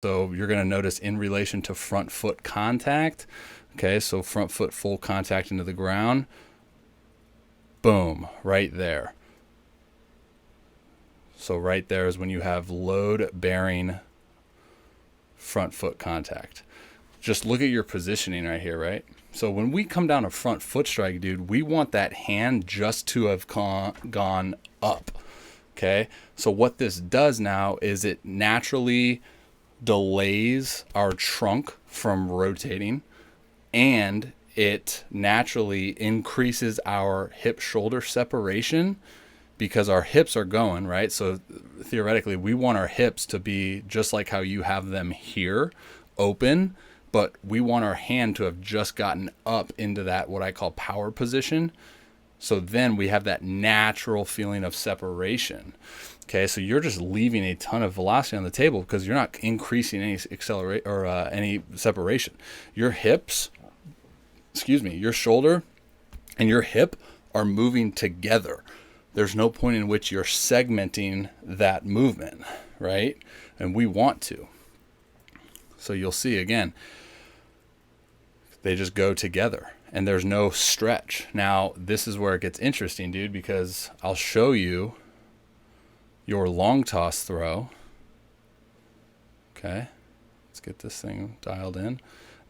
So you're going to notice in relation to front foot contact, okay, so front foot full contact into the ground, boom, right there. So right there is when you have load bearing front foot contact. Just look at your positioning right here, right? So when we come down a front foot strike, dude, we want that hand just to have gone up, okay? So what this does now is it naturally delays our trunk from rotating, and it naturally increases our hip shoulder separation because our hips are going, right? So theoretically, we want our hips to be just like how you have them here, open, but we want our hand to have just gotten up into that, what I call power position. So then we have that natural feeling of separation. Okay, so you're just leaving a ton of velocity on the table because you're not increasing any accelerate or any separation. Your hips, your shoulder and your hip are moving together. There's no point in which you're segmenting that movement, right? And we want to. So you'll see again, they just go together and there's no stretch. Now, this is where it gets interesting, dude, because I'll show you your long toss throw. Okay, let's get this thing dialed in.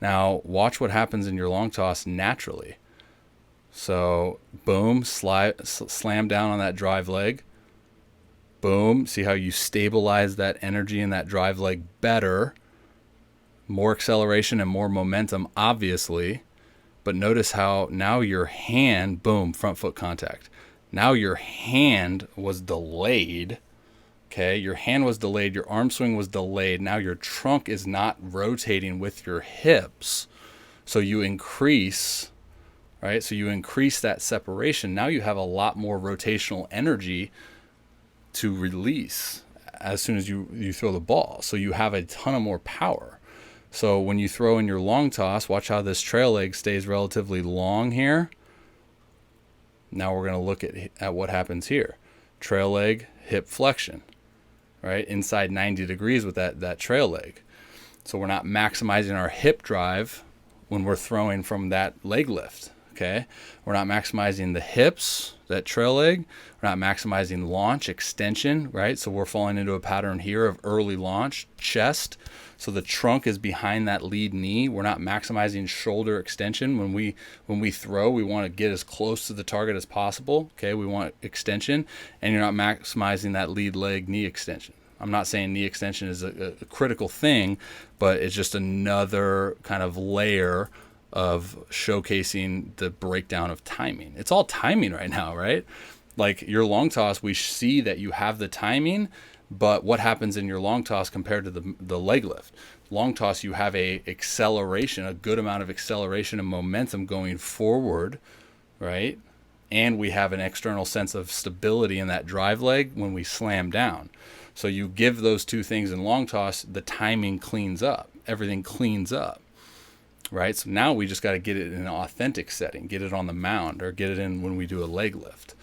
Now, watch what happens in your long toss naturally. So, boom, slam down on that drive leg. Boom, see how you stabilize that energy in that drive leg better. More acceleration and more momentum, obviously. But notice how now your hand, boom, front foot contact. Now your hand was delayed. Okay, your hand was delayed, your arm swing was delayed. Now your trunk is not rotating with your hips. So you increase, right? So you increase that separation. Now you have a lot more rotational energy to release as soon as you throw the ball. So you have a ton of more power. So when you throw in your long toss, watch how this trail leg stays relatively long here. Now we're going to look at what happens here. Trail leg, hip flexion, right? Inside 90 degrees with that trail leg. So we're not maximizing our hip drive when we're throwing from that leg lift, okay? We're not maximizing the hips, that trail leg. We're not maximizing launch, extension, right? So we're falling into a pattern here of early launch, chest. So the trunk is behind that lead knee. We're not maximizing shoulder extension. When we throw, we want to get as close to the target as possible. Okay, we want extension, and you're not maximizing that lead leg knee extension. I'm not saying knee extension is a critical thing, but it's just another kind of layer of showcasing the breakdown of timing. It's all timing right now, right? Like your long toss, we see that you have the timing, but what happens in your long toss compared to the leg lift? Long toss, you have a acceleration, a good amount of acceleration and momentum going forward, right? And we have an external sense of stability in that drive leg when we slam down. So you give those two things in long toss, the timing cleans up. Everything cleans up, right? So now we just got to get it in an authentic setting, get it on the mound, or get it in when we do a leg lift.